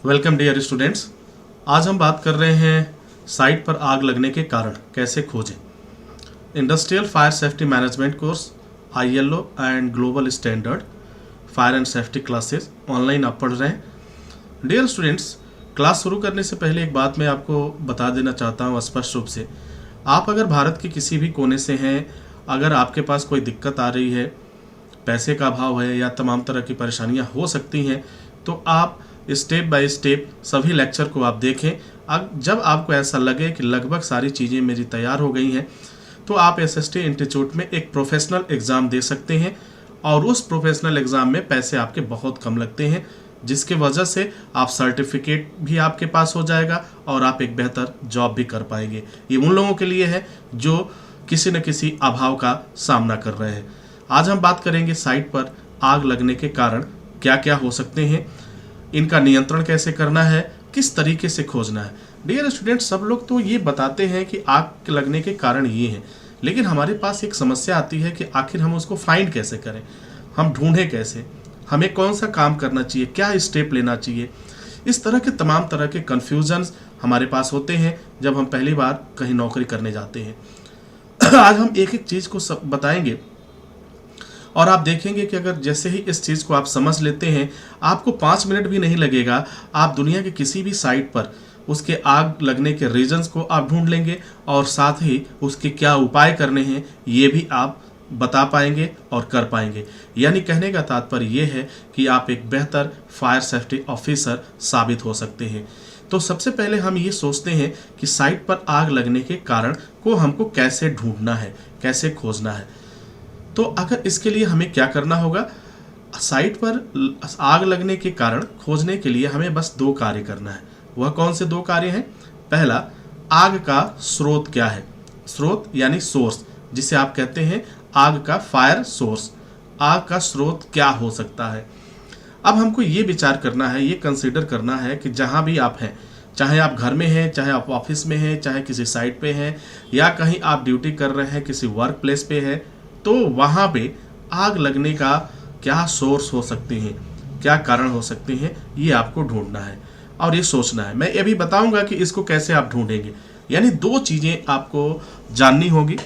Welcome dear students. आज हम बात कर रहे हैं साइट पर आग लगने के कारण कैसे खोजें। Industrial fire safety management course ILO and global standard fire and safety classes online आप पढ़ रहे हैं। डियर स्टूडेंट्स, क्लास शुरू करने से पहले एक बात मैं आपको बता देना चाहता हूँ स्पष्ट रूप से। आप अगर भारत के किसी भी कोने से हैं, अगर आपके पास कोई दिक्कत आ रही है, पैसे का अभाव है या तमाम तरह की परेशानियां हो सकती हैं, तो आप स्टेप बाय स्टेप सभी लेक्चर को आप देखें। अब जब आपको ऐसा लगे कि लगभग सारी चीज़ें मेरी तैयार हो गई हैं, तो आप SST इंस्टीट्यूट में एक प्रोफेशनल एग्ज़ाम दे सकते हैं और उस प्रोफेशनल एग्ज़ाम में पैसे आपके बहुत कम लगते हैं, जिसके वजह से आप सर्टिफिकेट भी आपके पास हो जाएगा और आप एक बेहतर जॉब भी कर पाएंगे। ये उन लोगों के लिए है जो किसी न किसी अभाव का सामना कर रहे हैं। आज हम बात करेंगे साइट पर आग लगने के कारण क्या क्या हो सकते हैं, इनका नियंत्रण कैसे करना है, किस तरीके से खोजना है। डियर स्टूडेंट्स, सब लोग तो ये बताते हैं कि आग लगने के कारण ये हैं, लेकिन हमारे पास एक समस्या आती है कि आखिर हम उसको फाइंड कैसे करें, हम ढूंढें कैसे, हमें कौन सा काम करना चाहिए, क्या स्टेप लेना चाहिए। इस तरह के तमाम तरह के कन्फ्यूजन्स हमारे पास होते हैं जब हम पहली बार कहीं नौकरी करने जाते हैं। आज हम एक एक चीज़ को सब बताएंगे और आप देखेंगे कि अगर जैसे ही इस चीज़ को आप समझ लेते हैं, आपको 5 मिनट भी नहीं लगेगा, आप दुनिया के किसी भी साइट पर उसके आग लगने के रीजंस को आप ढूंढ लेंगे और साथ ही उसके क्या उपाय करने हैं ये भी आप बता पाएंगे और कर पाएंगे। यानी कहने का तात्पर्य ये है कि आप एक बेहतर फायर सेफ्टी ऑफिसर साबित हो सकते हैं। तो सबसे पहले हम ये सोचते हैं कि साइट पर आग लगने के कारण को हमको कैसे ढूंढना है, कैसे खोजना है। तो अगर इसके लिए हमें क्या करना होगा, साइट पर आग लगने के कारण खोजने के लिए हमें बस 2 कार्य करना है। वह कौन से 2 कार्य हैं? पहला, आग का स्रोत क्या है। स्रोत यानी सोर्स, जिसे आप कहते हैं आग का फायर सोर्स। आग का स्रोत क्या हो सकता है। अब हमको ये विचार करना है, ये कंसीडर करना है कि जहाँ भी आप हैं, चाहे आप घर में हैं, चाहे आप ऑफिस में हैं, चाहे किसी साइट पे हैं या कहीं आप ड्यूटी कर रहे हैं, किसी वर्क प्लेस पे है, तो वहाँ पे आग लगने का क्या सोर्स हो सकते हैं, क्या कारण हो सकते हैं, ये आपको ढूंढना है और ये सोचना है। मैं ये भी बताऊंगा कि इसको कैसे आप ढूंढेंगे। यानी 2 चीज़ें आपको जाननी होगी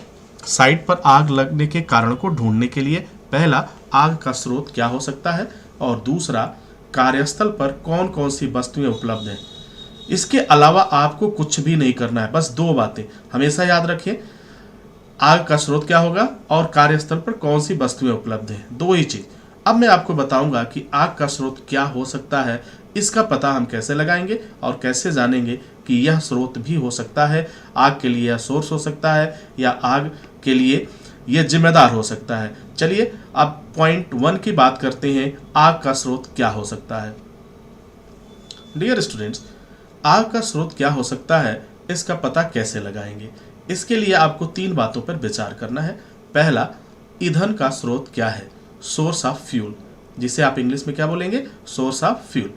साइट पर आग लगने के कारण को ढूंढने के लिए। पहला, आग का स्रोत क्या हो सकता है और दूसरा, कार्यस्थल पर कौन कौन सी वस्तुएं उपलब्ध हैं। इसके अलावा आपको कुछ भी नहीं करना है, बस 2 बातें हमेशा याद रखिए, आग का स्रोत क्या होगा और कार्यस्थल पर कौन सी वस्तुएं उपलब्ध हैं, 2 ही चीज। अब मैं आपको बताऊंगा कि आग का स्रोत क्या हो सकता है, इसका पता हम कैसे लगाएंगे और कैसे जानेंगे कि यह स्रोत भी हो सकता है, आग के लिए यह सोर्स हो सकता है या आग के लिए यह जिम्मेदार हो सकता है। चलिए अब पॉइंट 1 की बात करते हैं, आग का स्रोत क्या हो सकता है। डियर स्टूडेंट्स, आग का स्रोत क्या हो सकता है, इसका पता कैसे लगाएंगे। इसके लिए आपको 3 बातों पर विचार करना है। पहला, ईंधन का स्रोत क्या है, सोर्स ऑफ फ्यूल, जिसे आप इंग्लिश में क्या बोलेंगे, सोर्स ऑफ फ्यूल।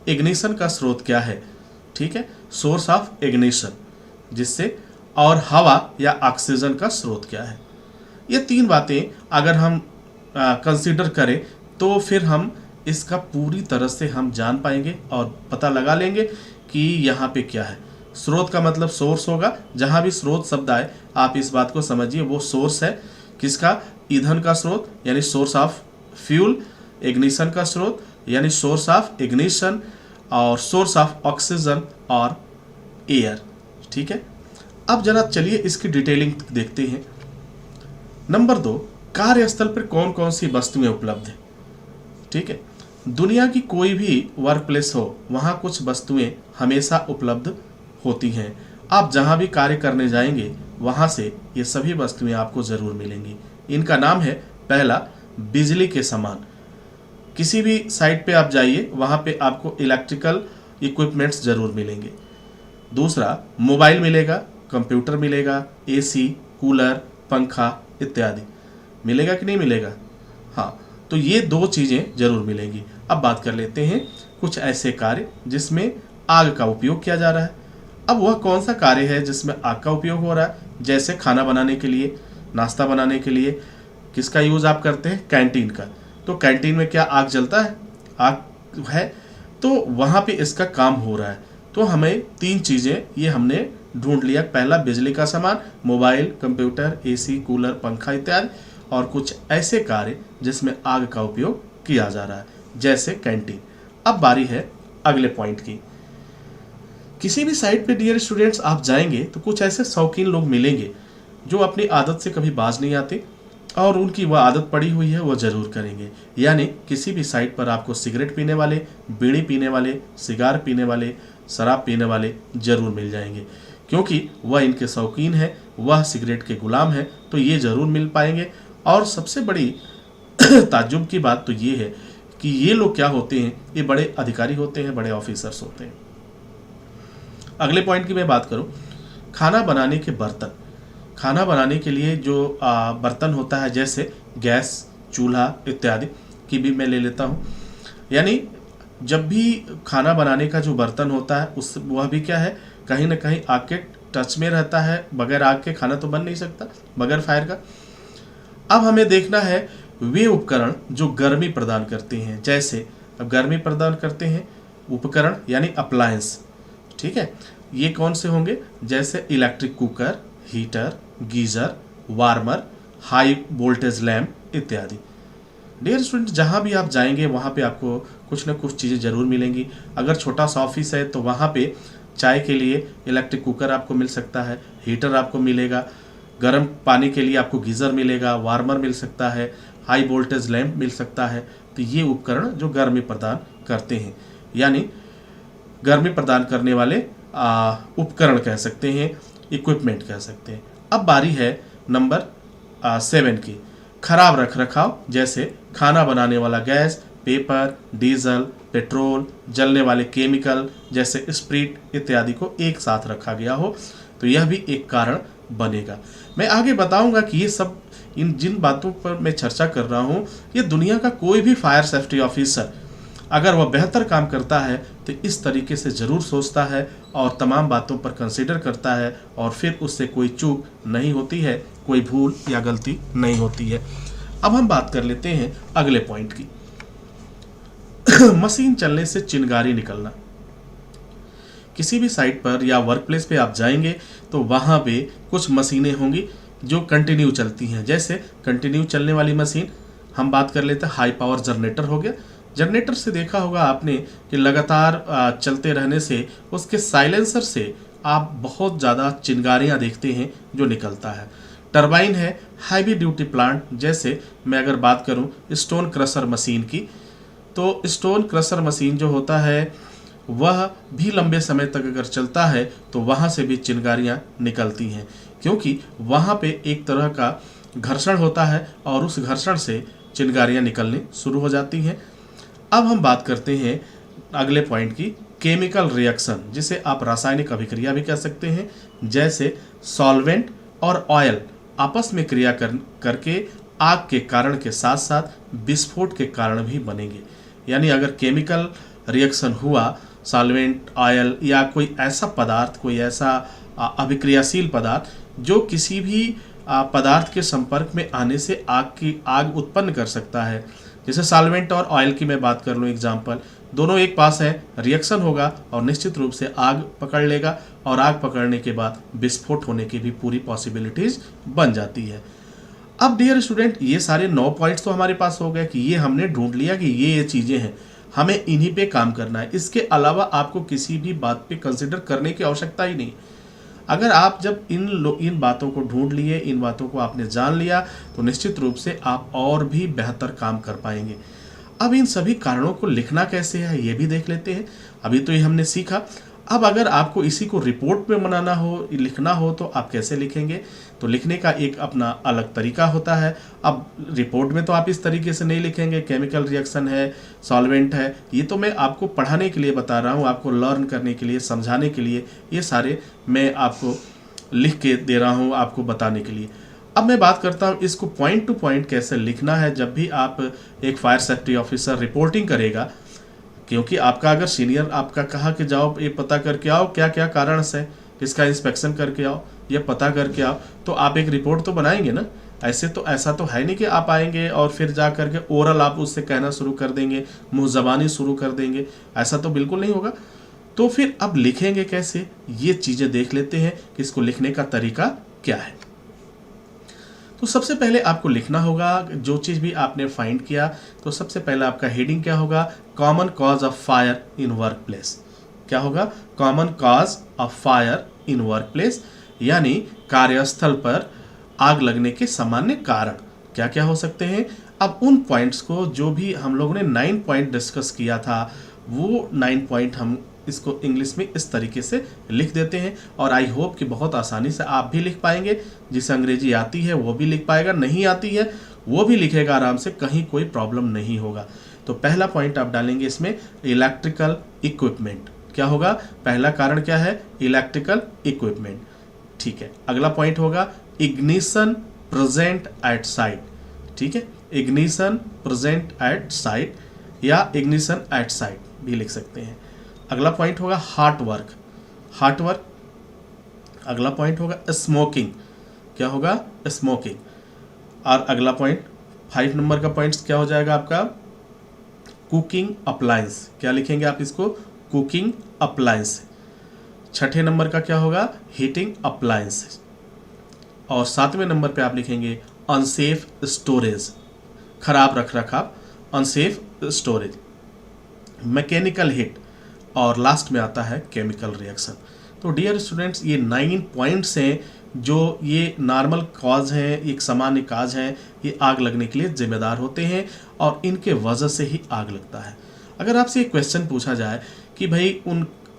इग्निशन का स्रोत क्या है, ठीक है, सोर्स ऑफ इग्निशन, जिससे, और हवा या ऑक्सीजन का स्रोत क्या है। ये 3 बातें अगर हम कंसीडर करें तो फिर हम इसका पूरी तरह से हम जान पाएंगे और पता लगा लेंगे कि यहाँ पे क्या है। स्रोत का मतलब सोर्स होगा, जहाँ भी स्रोत शब्द आए आप इस बात को समझिए वो सोर्स है। किसका? ईंधन का स्रोत यानी सोर्स ऑफ फ्यूल, इग्निशन का स्रोत यानी सोर्स ऑफ इग्निशन, और सोर्स ऑफ ऑक्सीजन और एयर, ठीक है। अब जरा चलिए इसकी डिटेलिंग देखते हैं। नंबर 2, कार्यस्थल पर कौन कौन सी वस्तुएं उपलब्ध हैं, ठीक है। दुनिया की कोई भी वर्क प्लेस हो, वहाँ कुछ वस्तुएं हमेशा उपलब्ध होती हैं। आप जहाँ भी कार्य करने जाएंगे वहाँ से ये सभी वस्तुएं आपको ज़रूर मिलेंगी। इनका नाम है, पहला, बिजली के सामान। किसी भी साइट पे आप जाइए, वहाँ पे आपको इलेक्ट्रिकल इक्विपमेंट्स ज़रूर मिलेंगे। दूसरा, मोबाइल मिलेगा, कंप्यूटर मिलेगा, AC, कूलर, पंखा इत्यादि मिलेगा कि नहीं मिलेगा। हाँ, तो ये 2 चीज़ें ज़रूर मिलेंगी। अब बात कर लेते हैं कुछ ऐसे कार्य जिसमें आग का उपयोग किया जा रहा है। अब वह कौन सा कार्य है जिसमें आग का उपयोग हो रहा है, जैसे खाना बनाने के लिए, नाश्ता बनाने के लिए किसका यूज़ आप करते हैं, कैंटीन का। तो कैंटीन में क्या आग जलता है? आग है तो वहाँ पे इसका काम हो रहा है। तो हमें 3 चीज़ें ये हमने ढूंढ लिया। पहला, बिजली का सामान, मोबाइल, कंप्यूटर, एसी, कूलर, पंखा इत्यादि, और कुछ ऐसे कार्य जिसमें आग का उपयोग किया जा रहा है, जैसे कैंटीन। अब बारी है अगले पॉइंट की। किसी भी साइट पे डियर स्टूडेंट्स आप जाएंगे तो कुछ ऐसे शौकीन लोग मिलेंगे जो अपनी आदत से कभी बाज नहीं आते, और उनकी वह आदत पड़ी हुई है, वह ज़रूर करेंगे। यानी किसी भी साइट पर आपको सिगरेट पीने वाले, बीड़ी पीने वाले, सिगार पीने वाले, शराब पीने वाले ज़रूर मिल जाएंगे, क्योंकि वह इनके शौकीन है, वह सिगरेट के गुलाम है, तो ये ज़रूर मिल पाएंगे। और सबसे बड़ी ताज्जुब की बात तो ये है कि ये लोग क्या होते हैं, ये बड़े अधिकारी होते हैं, बड़े ऑफिसर्स होते हैं। अगले पॉइंट की मैं बात करूं, खाना बनाने के बर्तन। खाना बनाने के लिए जो बर्तन होता है, जैसे गैस, चूल्हा इत्यादि की भी मैं ले लेता हूं। यानी जब भी खाना बनाने का जो बर्तन होता है उस वह भी क्या है, कहीं ना कहीं आग के टच में रहता है। बगैर आग के खाना तो बन नहीं सकता, बगैर फायर का। अब हमें देखना है वे उपकरण जो गर्मी प्रदान करते हैं। जैसे अब गर्मी प्रदान करते हैं उपकरण यानी अप्लायंस, ठीक है, ये कौन से होंगे? जैसे electric cooker, heater, geyser, warmer, high voltage lamp इत्यादि। डियर स्टूडेंट, जहाँ भी आप जाएंगे वहाँ पे आपको कुछ ना कुछ चीज़ें ज़रूर मिलेंगी। अगर छोटा सा ऑफिस है तो वहाँ पे चाय के लिए इलेक्ट्रिक कुकर आपको मिल सकता है, हीटर आपको मिलेगा, गर्म पानी के लिए आपको गीज़र मिलेगा, वार्मर मिल सकता है, हाई वोल्टेज लैंप मिल सकता है। तो ये उपकरण जो गर्मी प्रदान करते हैं, यानी गर्मी प्रदान करने वाले उपकरण कह सकते हैं, इक्विपमेंट कह सकते हैं। अब बारी है नंबर 7 की, खराब रख रखाव। जैसे खाना बनाने वाला गैस, पेपर, डीजल, पेट्रोल, जलने वाले केमिकल जैसे स्प्रिट इत्यादि को एक साथ रखा गया हो, तो यह भी एक कारण बनेगा। मैं आगे बताऊंगा कि ये सब, इन जिन बातों पर मैं चर्चा कर रहा हूँ, ये दुनिया का कोई भी फायर सेफ्टी ऑफिसर अगर वह बेहतर काम करता है तो इस तरीके से ज़रूर सोचता है और तमाम बातों पर कंसीडर करता है, और फिर उससे कोई चूक नहीं होती है, कोई भूल या गलती नहीं होती है। अब हम बात कर लेते हैं अगले पॉइंट की। मशीन चलने से चिंगारी निकलना। किसी भी साइट पर या वर्क प्लेस पे आप जाएंगे तो वहाँ पे कुछ मशीनें होंगी जो कंटिन्यू चलती हैं। जैसे कंटिन्यू चलने वाली मशीन हम बात कर लेते हैं, हाई पावर जनरेटर हो गया। जनरेटर से देखा होगा आपने कि लगातार चलते रहने से उसके साइलेंसर से आप बहुत ज़्यादा चिंगारियाँ देखते हैं जो निकलता है। टरबाइन है, हैवी ड्यूटी प्लांट। जैसे मैं अगर बात करूं स्टोन क्रशर मशीन की, तो स्टोन क्रशर मशीन जो होता है वह भी लंबे समय तक अगर चलता है तो वहाँ से भी चिंगारियाँ निकलती हैं, क्योंकि वहाँ पे एक तरह का घर्षण होता है और उस घर्षण से चिंगारियाँ निकलनी शुरू हो जाती हैं। अब हम बात करते हैं अगले पॉइंट की, केमिकल रिएक्शन, जिसे आप रासायनिक अभिक्रिया भी कह सकते हैं। जैसे सॉल्वेंट और ऑयल आपस में क्रिया करके आग के कारण के साथ साथ विस्फोट के कारण भी बनेंगे। यानी अगर केमिकल रिएक्शन हुआ, सॉल्वेंट, ऑयल या कोई ऐसा पदार्थ, कोई ऐसा अभिक्रियाशील पदार्थ जो किसी भी पदार्थ के संपर्क में आने से आग उत्पन्न कर सकता है। जैसे सॉल्वेंट और ऑयल की मैं बात कर लूँ एग्जाम्पल, दोनों एक पास है, रिएक्शन होगा और निश्चित रूप से आग पकड़ लेगा, और आग पकड़ने के बाद विस्फोट होने की भी पूरी पॉसिबिलिटीज बन जाती है। अब डियर स्टूडेंट, ये सारे 9 पॉइंट्स तो हमारे पास हो गए कि ये हमने ढूंढ लिया कि ये चीज़ें हैं, हमें इन्हीं पे काम करना है। इसके अलावा आपको किसी भी बात पे कंसिडर करने की आवश्यकता ही नहीं। अगर आप जब इन बातों को ढूंढ लिए, इन बातों को आपने जान लिया, तो निश्चित रूप से आप और भी बेहतर काम कर पाएंगे। अब इन सभी कारणों को लिखना कैसे है ये भी देख लेते हैं। अभी तो ये हमने सीखा। अब अगर आपको इसी को रिपोर्ट में बनाना हो, लिखना हो, तो आप कैसे लिखेंगे? तो लिखने का एक अपना अलग तरीका होता है। अब रिपोर्ट में तो आप इस तरीके से नहीं लिखेंगे, केमिकल रिएक्शन है, सॉल्वेंट है, ये तो मैं आपको पढ़ाने के लिए बता रहा हूँ, आपको लर्न करने के लिए, समझाने के लिए, ये सारे मैं आपको लिख के दे रहा हूँ आपको बताने के लिए। अब मैं बात करता हूँ इसको पॉइंट टू पॉइंट कैसे लिखना है जब भी आप एक फायर सेफ्टी ऑफिसर रिपोर्टिंग करेगा। क्योंकि आपका अगर सीनियर आपका कहा कि जाओ ये पता करके आओ क्या क्या कारण है, इसका इंस्पेक्शन करके आओ, ये पता करके आओ, तो आप एक रिपोर्ट तो बनाएंगे ना। ऐसा तो है नहीं कि आप आएंगे और फिर जा करके ओरल आप उससे कहना शुरू कर देंगे, मुँह ज़बानी शुरू कर देंगे, ऐसा तो बिल्कुल नहीं होगा। तो फिर अब लिखेंगे कैसे, ये चीज़ें देख लेते हैं कि इसको लिखने का तरीका क्या है। तो सबसे पहले आपको लिखना होगा जो चीज़ भी आपने फाइंड किया, तो सबसे पहले आपका हेडिंग क्या होगा, common cause of fire in work place. क्या होगा, common cause of fire in work place, यानी कार्यस्थल पर आग लगने के सामान्य कारण क्या क्या हो सकते हैं। अब उन पॉइंट्स को जो भी हम लोगों ने 9 पॉइंट डिस्कस किया था, वो 9 पॉइंट हम इसको इंग्लिश में इस तरीके से लिख देते हैं, और आई होप कि बहुत आसानी से आप भी लिख पाएंगे। जिसे अंग्रेजी आती है वो भी लिख पाएगा, नहीं आती है वो भी लिखेगा आराम से, कहीं कोई प्रॉब्लम नहीं होगा। तो पहला पॉइंट आप डालेंगे इसमें इलेक्ट्रिकल इक्विपमेंट। क्या होगा, पहला कारण क्या है, इलेक्ट्रिकल इक्विपमेंट। ठीक है, अगला पॉइंट होगा इग्निशन प्रेजेंट एट साइट। ठीक है, इग्निशन प्रेजेंट एट साइट या इग्निशन एट साइट भी लिख सकते हैं। अगला पॉइंट होगा हार्ट वर्क, हार्ट वर्क। अगला पॉइंट होगा स्मोकिंग। क्या होगा, स्मोकिंग। और अगला पॉइंट 5 नंबर का पॉइंट क्या हो जाएगा आपका, कुकिंग अप्लायंस। क्या लिखेंगे आप इसको, कुकिंग अप्लायंस। 6ठे नंबर का क्या होगा, हीटिंग अप्लायंस। और 7वें नंबर पे आप लिखेंगे अनसेफ स्टोरेज, खराब रख रखाव, अनसेफ स्टोरेज, मैकेनिकल हीट, और लास्ट में आता है केमिकल रिएक्शन। तो डियर स्टूडेंट्स, ये 9 पॉइंट्स हैं जो ये नॉर्मल कॉज हैं, एक सामान्य काज हैं, ये आग लगने के लिए जिम्मेदार होते हैं और इनके वजह से ही आग लगता है। अगर आपसे एक क्वेश्चन पूछा जाए कि भाई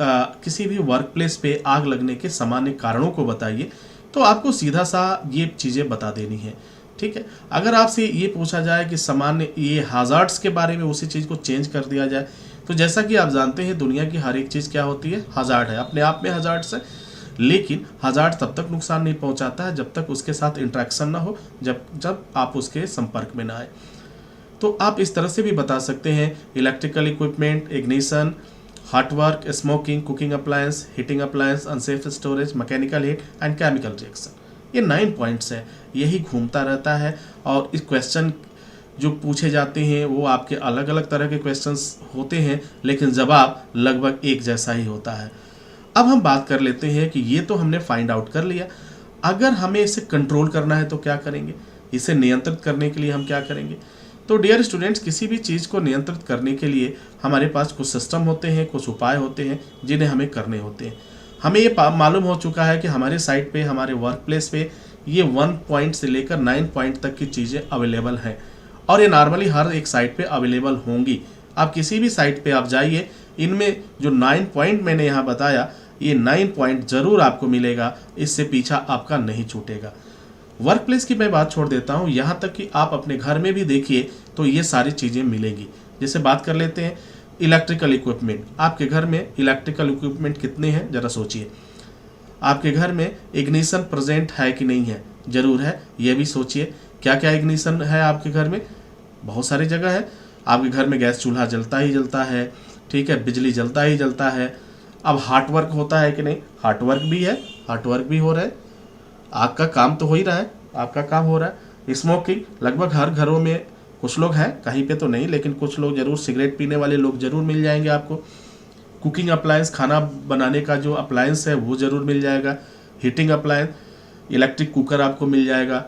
किसी भी वर्क प्लेस पे आग लगने के सामान्य कारणों को बताइए, तो आपको सीधा सा ये चीज़ें बता देनी है। ठीक है, अगर आपसे ये पूछा जाए कि सामान्य ये हाजार्ड्स के बारे में, उसी चीज़ को चेंज कर दिया जाए, तो जैसा कि आप जानते हैं दुनिया की हर एक चीज़ क्या होती है, हजार्ड है, अपने आप में हजार्ड्स है। लेकिन हजार्ड तब तक नुकसान नहीं पहुंचाता है जब तक उसके साथ इंटरेक्शन ना हो, जब आप उसके संपर्क में ना आए। तो आप इस तरह से भी बता सकते हैं, electrical equipment, ignition, hot work, smoking, cooking appliance, heating appliance, unsafe storage, mechanical heat and chemical reaction. ये 9 पॉइंट्स हैं, यही घूमता रहता है। और इस क्वेश्चन जो पूछे जाते हैं वो आपके अलग अलग तरह के क्वेश्चंस होते हैं, लेकिन जवाब लगभग एक जैसा ही होता है। अब हम बात कर लेते हैं कि ये तो हमने फाइंड आउट कर लिया, अगर हमें इसे कंट्रोल करना है तो क्या करेंगे, इसे नियंत्रित करने के लिए हम क्या करेंगे। तो डियर स्टूडेंट्स, किसी भी चीज़ को नियंत्रित करने के लिए हमारे पास कुछ सिस्टम होते हैं, कुछ उपाय होते हैं जिन्हें हमें करने होते हैं। हमें ये मालूम हो चुका है कि हमारे साइट पे, हमारे वर्क प्लेस पे ये 1 पॉइंट से लेकर 9 पॉइंट तक की चीज़ें अवेलेबल हैं, और ये नॉर्मली हर एक साइट पे अवेलेबल होंगी। आप किसी भी साइट पे आप जाइए, इनमें जो 9 पॉइंट मैंने यहाँ बताया, ये 9 पॉइंट ज़रूर आपको मिलेगा, इससे पीछा आपका नहीं छूटेगा। वर्क प्लेस की मैं बात छोड़ देता हूँ, यहाँ तक कि आप अपने घर में भी देखिए तो ये सारी चीज़ें मिलेंगी। जैसे बात कर लेते हैं इलेक्ट्रिकल इक्विपमेंट। आपके घर में इलेक्ट्रिकल इक्विपमेंट कितने हैं, ज़रा सोचिए। आपके घर में इग्निशन प्रेजेंट है कि नहीं है, ज़रूर है, ये भी सोचिए। क्या क्या इग्निशन है आपके घर में, बहुत सारी जगह है। आपके घर में गैस चूल्हा जलता ही जलता है, ठीक है, बिजली जलता ही जलता है। अब हार्ट वर्क होता है कि नहीं, हार्ट वर्क भी है, हार्ट वर्क भी हो रहा है, आग का काम तो हो ही रहा है, आपका काम हो रहा है। स्मोकिंग लगभग हर घरों में, कुछ लोग हैं, कहीं पे तो नहीं, लेकिन कुछ लोग जरूर, सिगरेट पीने वाले लोग जरूर मिल जाएंगे आपको। कुकिंग अप्लायंस, खाना बनाने का जो अप्लायंस है वो जरूर मिल जाएगा। हीटिंग अप्लायंस, इलेक्ट्रिक कुकर आपको मिल जाएगा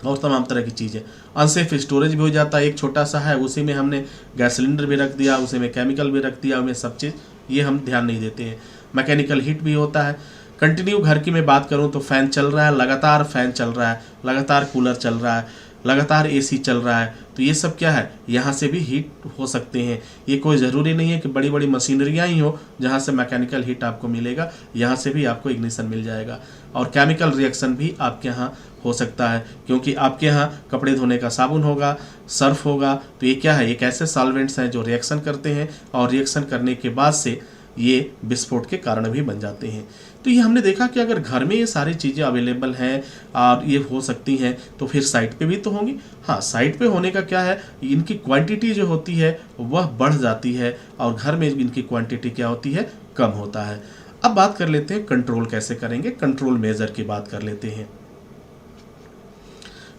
और तमाम तरह की चीज़ें। अनसेफ स्टोरेज भी हो जाता है, एक छोटा सा है, उसी में हमने गैस सिलेंडर भी रख दिया, उसी में केमिकल भी रख दिया, उनमें सब चीज़, ये हम ध्यान नहीं देते हैं। मैकेनिकल हीट भी होता है। कंटिन्यू घर की मैं बात करूं तो फ़ैन चल रहा है, लगातार फ़ैन चल रहा है, लगातार कूलर चल रहा है, लगातार एसी चल रहा है, तो ये सब क्या है, यहाँ से भी हीट हो सकते हैं। ये कोई ज़रूरी नहीं है कि बड़ी बड़ी मशीनरियाँ ही हो जहाँ से मैकेनिकल हीट आपको मिलेगा, यहाँ से भी आपको इग्निशन मिल जाएगा। और केमिकल रिएक्शन भी आपके यहाँ हो सकता है, क्योंकि आपके यहाँ कपड़े धोने का साबुन होगा, सर्फ होगा, तो ये क्या है, एक ऐसे सॉल्वेंट्स हैं जो रिएक्शन करते हैं और रिएक्शन करने के बाद से ये विस्फोट के कारण भी बन जाते हैं। तो ये हमने देखा कि अगर घर में ये सारी चीज़ें अवेलेबल हैं और ये हो सकती हैं, तो फिर साइट पे भी तो होंगी। हाँ, साइट पे होने का क्या है, इनकी क्वांटिटी जो होती है वह बढ़ जाती है और घर में इनकी क्वांटिटी क्या होती है, कम होता है। अब बात कर लेते हैं कंट्रोल कैसे करेंगे, कंट्रोल मेजर की बात कर लेते हैं।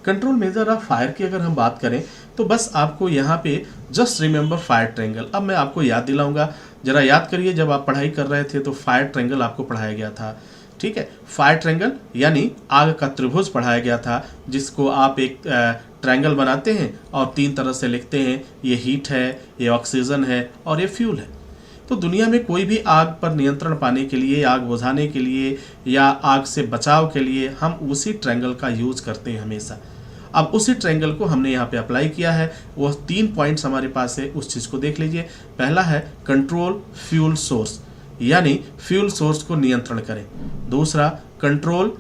कंट्रोल मेजर ऑफ फायर की अगर हम बात करें तो बस आपको यहाँ पे जस्ट रिमेंबर फायर ट्रायंगल। अब मैं आपको याद दिलाऊंगा, जरा याद करिए, जब आप पढ़ाई कर रहे थे तो फायर ट्रायंगल आपको पढ़ाया गया था। ठीक है, फायर ट्रायंगल यानी आग का त्रिभुज पढ़ाया गया था, जिसको आप एक ट्रायंगल बनाते हैं और 3 तरह से लिखते हैं, ये हीट है, ये ऑक्सीजन है और ये फ्यूल है। तो दुनिया में कोई भी आग पर नियंत्रण पाने के लिए, आग बुझाने के लिए या आग से बचाव के लिए हम उसी ट्रायंगल का यूज करते हैं हमेशा। अब उसी ट्रायंगल को हमने यहाँ पे अप्लाई किया है, वो 3 पॉइंट्स हमारे पास है, उस चीज़ को देख लीजिए। पहला है कंट्रोल फ्यूल सोर्स, यानी फ्यूल सोर्स को नियंत्रण करें। दूसरा control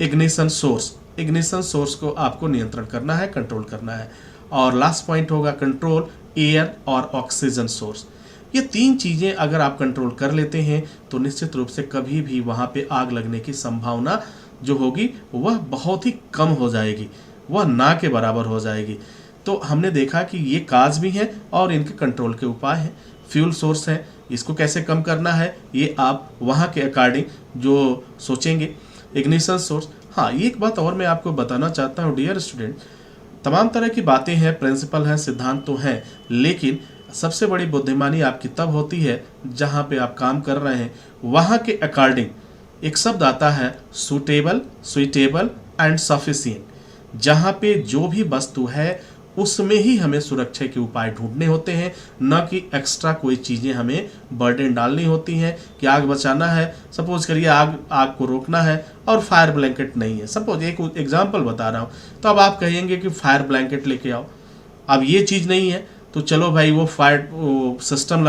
ignition source, ignition source को आपको नियंत्रण करना है, कंट्रोल करना है। और लास्ट पॉइंट होगा कंट्रोल एयर और ऑक्सीजन सोर्स। ये 3 चीज़ें अगर आप कंट्रोल कर लेते हैं तो निश्चित रूप से कभी भी वहाँ पे आग लगने की संभावना जो होगी वह बहुत ही कम हो जाएगी, वह ना के बराबर हो जाएगी। तो हमने देखा कि ये काज भी हैं और इनके कंट्रोल के उपाय हैं। फ्यूल सोर्स है, इसको कैसे कम करना है ये आप वहाँ के अकॉर्डिंग जो सोचेंगे। इग्निशन सोर्स, हाँ ये एक बात और मैं आपको बताना चाहता हूँ डियर स्टूडेंट, तमाम तरह की बातें हैं, प्रिंसिपल हैं, सिद्धांत तो हैं, लेकिन सबसे बड़ी बुद्धिमानी आपकी तब होती है जहाँ पे आप काम कर रहे हैं वहाँ के अकॉर्डिंग एक शब्द आता है सूटेबल, सुइटेबल एंड सफिशिएंट। जहाँ पे जो भी वस्तु है उसमें ही हमें सुरक्षा के उपाय ढूंढने होते हैं, न कि एक्स्ट्रा कोई चीज़ें हमें बर्डन डालनी होती हैं कि आग बचाना है। सपोज करिए आग को रोकना है और फायर ब्लैंकेट नहीं है, सपोज एक एग्जांपल बता रहा हूँ, तो अब आप कहेंगे कि फायर ब्लैंकेट लेके आओ। अब ये चीज़ नहीं है तो चलो भाई वो फायर सिस्टम